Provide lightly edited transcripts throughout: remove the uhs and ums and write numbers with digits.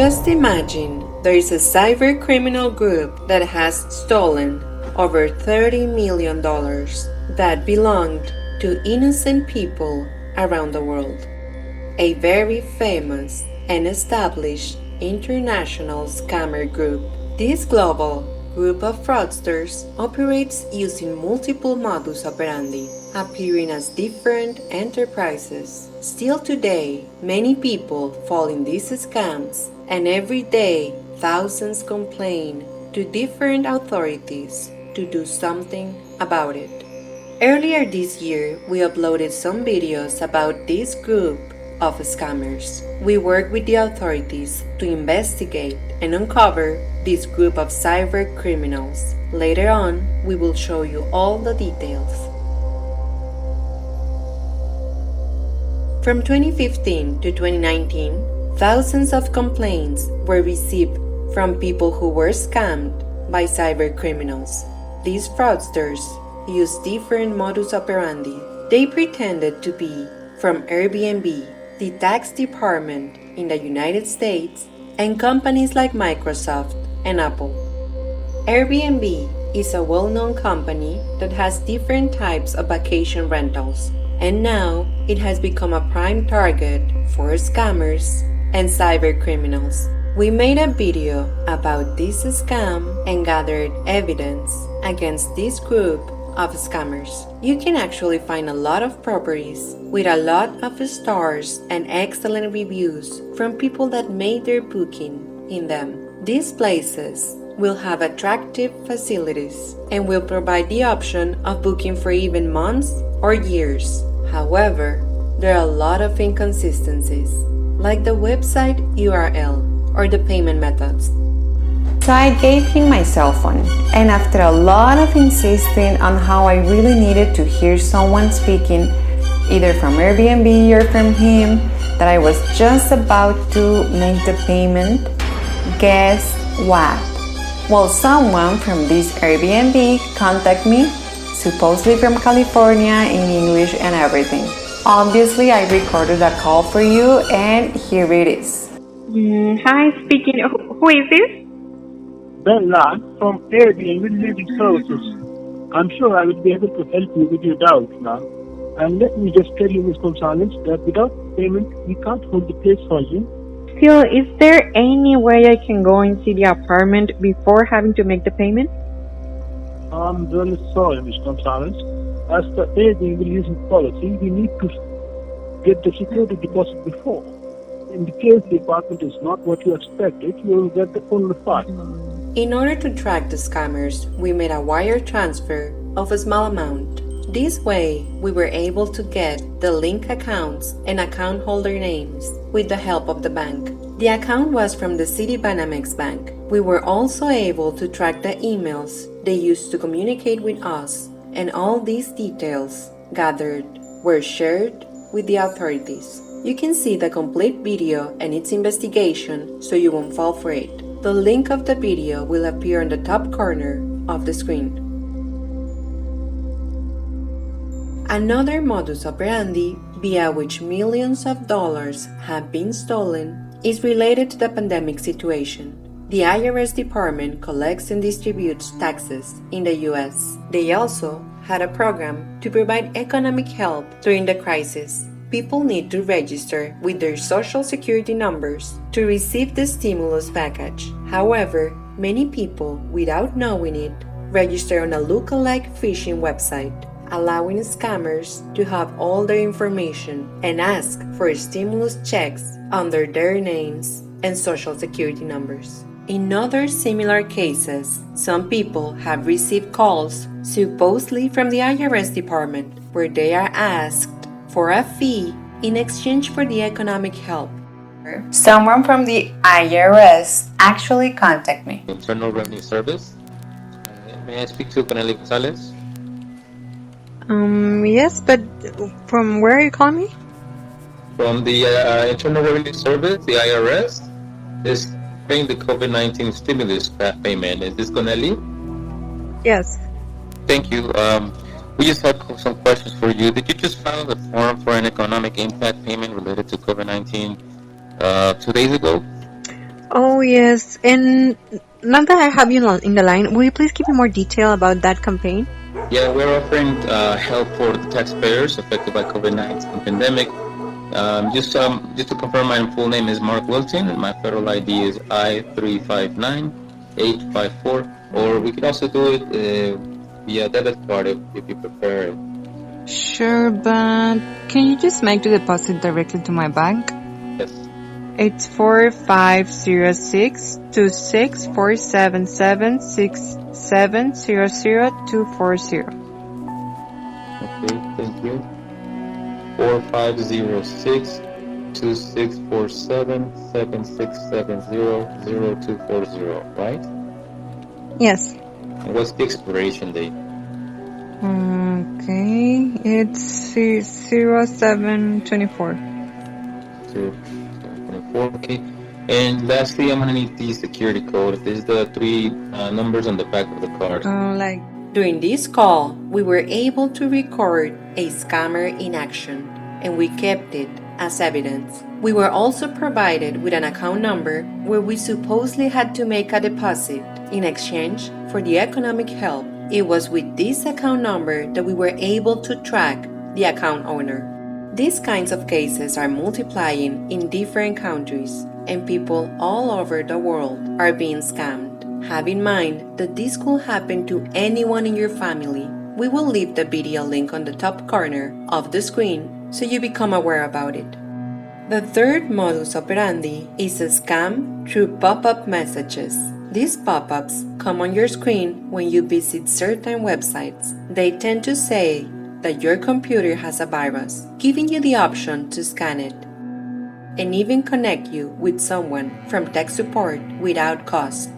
Just imagine there is a cyber criminal group that has stolen over $30 million that belonged to innocent people around the world. A very famous and established international scammer group. This global group of fraudsters operates using multiple modus operandi, appearing as different enterprises. Still today, many people fall in these scams, and every day thousands complain to different authorities to do something about it. Earlier this year, we uploaded some videos about this group of scammers. We worked with the authorities to investigate and uncover this group of cyber criminals. Later on, we will show you all the details. From 2015 to 2019, thousands of complaints were received from people who were scammed by cyber criminals. These fraudsters used different modus operandi. They pretended to be from Airbnb, the tax department in the United States, and companies like Microsoft and Apple. Airbnb is a well-known company that has different types of vacation rentals, and now it has become a prime target for scammers and cyber criminals. We made a video about this scam and gathered evidence against this group of scammers. You can actually find a lot of properties with a lot of stars and excellent reviews from people that made their booking in them. These places will have attractive facilities and will provide the option of booking for even months or years. However, there are a lot of inconsistencies, like the website URL or the payment methods. So I gave him my cell phone, and after a lot of insisting on how I really needed to hear someone speaking, either from Airbnb or from him, that I was just about to make the payment, guess what? Well, someone from this Airbnb contacted me, supposedly from California, in English and everything. Obviously, I recorded a call for you, and here it is. Hi, speaking. Who is this? Bella from AirBnB Living Services. I'm sure I will be able to help you with your doubts now. And let me just tell you, Ms. Gonzalez, that without payment, we can't hold the place for you. Still, is there any way I can go and see the apartment before having to make the payment? I'm really sorry, Ms. Gonzalez. As per Airbnb leasing policy, we need to get the security deposit before. In the case the apartment is not what you expected, you will get the full refund. In order to track the scammers, we made a wire transfer of a small amount. This way, we were able to get the link accounts and account holder names with the help of the bank. The account was from the Citibanamex Bank. We were also able to track the emails they used to communicate with us, and all these details gathered were shared with the authorities. You can see the complete video and its investigation so you won't fall for it. The link of the video will appear in the top corner of the screen. Another modus operandi via which millions of dollars have been stolen is related to the pandemic situation. The IRS department collects and distributes taxes in the US. They also had a program to provide economic help during the crisis. People need to register with their social security numbers to receive the stimulus package. However, many people, without knowing it, register on a lookalike phishing website, allowing scammers to have all their information and ask for stimulus checks under their names and social security numbers. In other similar cases, some people have received calls, supposedly from the IRS department, where they are asked for a fee in exchange for the economic help. Someone from the IRS actually contacted me. Internal Revenue Service. May I speak to Cornelia Gonzalez? Yes, but from where are you calling me? From the Internal Revenue Service, the IRS, is paying the COVID-19 stimulus payment. Is this Cornelia? Yes. Thank you. We just had some questions for you. Did you just file the form for an economic impact payment related to COVID-19 2 days ago? Oh, yes. And now that I have you in the line, will you please give me more detail about that campaign? Yeah, we're offering help for the taxpayers affected by COVID-19 pandemic. Just to confirm, my full name is Mark Wilton, and my federal ID is I359854. Or we could also do it via debit card if you prefer it. Sure, but can you just make the deposit directly to my bank? Yes. It's 4506-2647767000240. Okay, thank you. 4506-2647-7670-0240, right? Yes. And what's the expiration date? Okay, it's 0724. 24, okay. And lastly, I'm gonna need the security code. This is the three numbers on the back of the card. During this call, we were able to record a scammer in action, and we kept it as evidence. We were also provided with an account number where we supposedly had to make a deposit in exchange for the economic help. It was with this account number that we were able to track the account owner. These kinds of cases are multiplying in different countries, and people all over the world are being scammed. Have in mind that this could happen to anyone in your family. We will leave the video link on the top corner of the screen so you become aware about it. The third modus operandi is a scam through pop-up messages. These pop-ups come on your screen when you visit certain websites. They tend to say that your computer has a virus, giving you the option to scan it, and even connect you with someone from tech support without cost.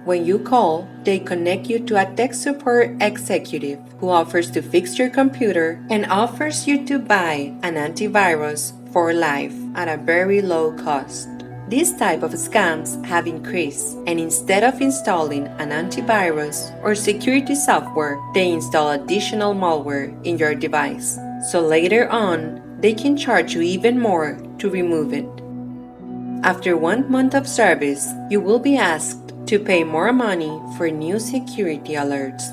When you call, they connect you to a tech support executive who offers to fix your computer and offers you to buy an antivirus for life at a very low cost. These type of scams have increased, and instead of installing an antivirus or security software, they install additional malware in your device. So later on, they can charge you even more to remove it. After 1 month of service, you will be asked to pay more money for new security alerts.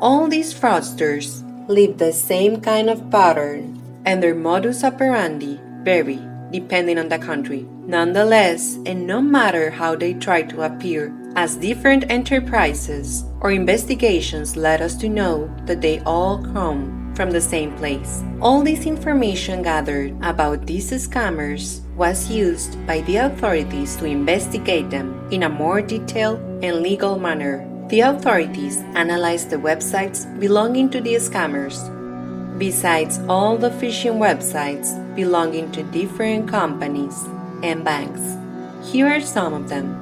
All these fraudsters live the same kind of pattern, and their modus operandi vary depending on the country. Nonetheless, and no matter how they try to appear as different enterprises, our investigations led us to know that they all come from the same place. All this information gathered about these scammers was used by the authorities to investigate them in a more detailed and legal manner. The authorities analyzed the websites belonging to the scammers, besides all the phishing websites belonging to different companies and banks. Here are some of them.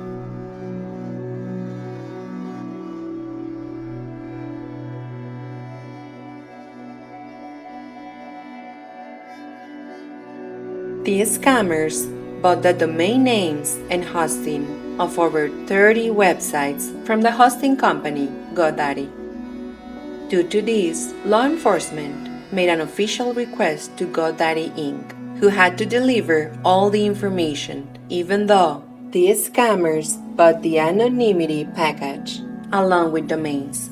These scammers bought the domain names and hosting of over 30 websites from the hosting company GoDaddy. Due to this, law enforcement made an official request to GoDaddy Inc., who had to deliver all the information, even though these scammers bought the anonymity package along with domains.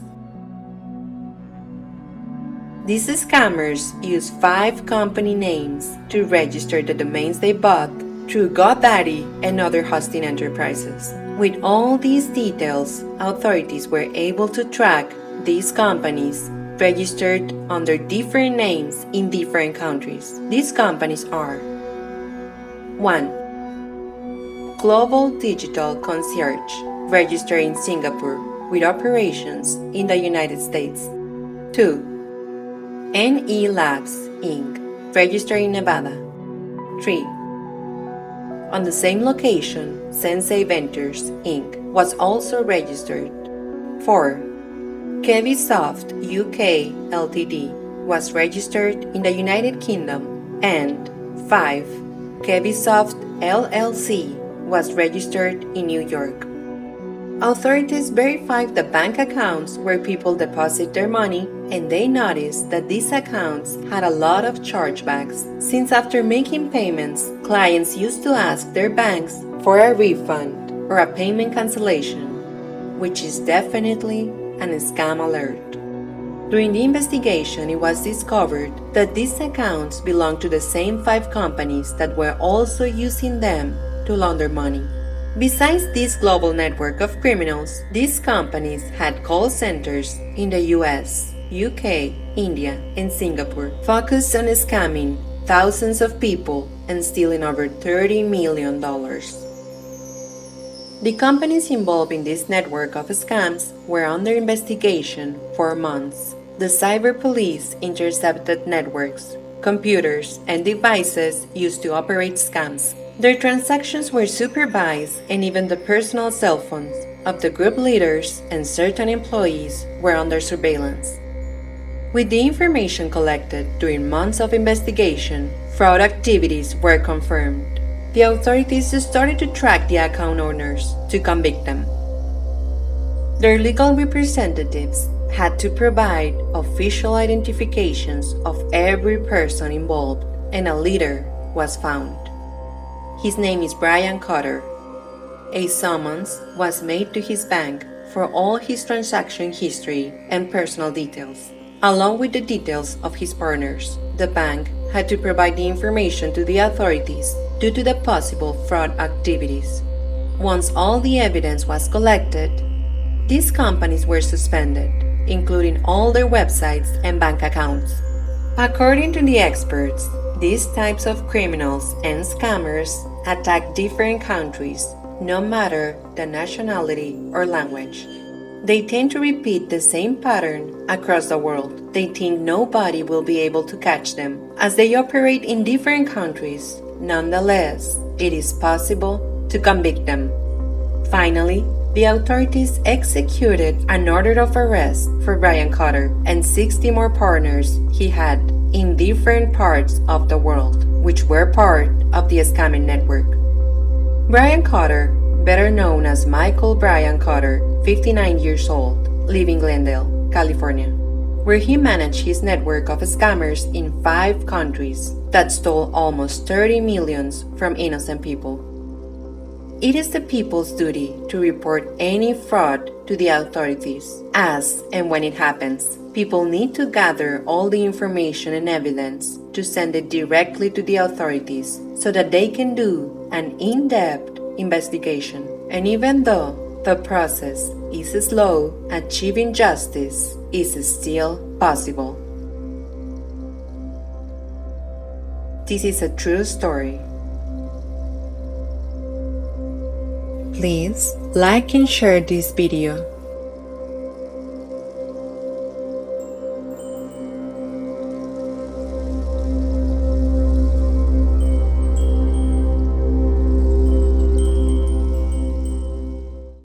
These scammers use 5 company names to register the domains they bought through GoDaddy and other hosting enterprises. With all these details, authorities were able to track these companies registered under different names in different countries. These companies are 1. Global Digital Concierge, registered in Singapore with operations in the United States. 2. NE Labs, Inc., registered in Nevada. 3. On the same location, Sensei Ventures, Inc. was also registered. 4. Kevisoft UK Ltd. was registered in the United Kingdom. And 5. Kevisoft LLC was registered in New York. Authorities verified the bank accounts where people deposit their money, and they noticed that these accounts had a lot of chargebacks, since after making payments, clients used to ask their banks for a refund or a payment cancellation, which is definitely an scam alert. During the investigation, it was discovered that these accounts belonged to the same 5 companies that were also using them to launder money. Besides this global network of criminals, these companies had call centers in the US, UK, India, and Singapore, focused on scamming thousands of people and stealing over $30 million. The companies involved in this network of scams were under investigation for months. The cyber police intercepted networks, computers, and devices used to operate scams. Their transactions were supervised, and even the personal cell phones of the group leaders and certain employees were under surveillance. With the information collected during months of investigation, fraud activities were confirmed. The authorities started to track the account owners to convict them. Their legal representatives had to provide official identifications of every person involved, and a leader was found. His name is Brian Cotter. A summons was made to his bank for all his transaction history and personal details, along with the details of his partners. The bank had to provide the information to the authorities due to the possible fraud activities. Once all the evidence was collected, these companies were suspended, including all their websites and bank accounts. According to the experts, these types of criminals and scammers attack different countries, no matter the nationality or language. They tend to repeat the same pattern across the world. They think nobody will be able to catch them, as they operate in different countries. Nonetheless, it is possible to convict them. Finally, the authorities executed an order of arrest for Brian Cotter and 60 more partners he had in different parts of the world, which were part of the scamming network. Brian Cotter, better known as Michael Brian Cotter, 59 years old, lived in Glendale, California, where he managed his network of scammers in 5 countries that stole almost $30 million from innocent people. It is the people's duty to report any fraud to the authorities. As and when it happens, people need to gather all the information and evidence to send it directly to the authorities so that they can do an in-depth investigation. And even though the process is slow, achieving justice is still possible. This is a true story. Please like and share this video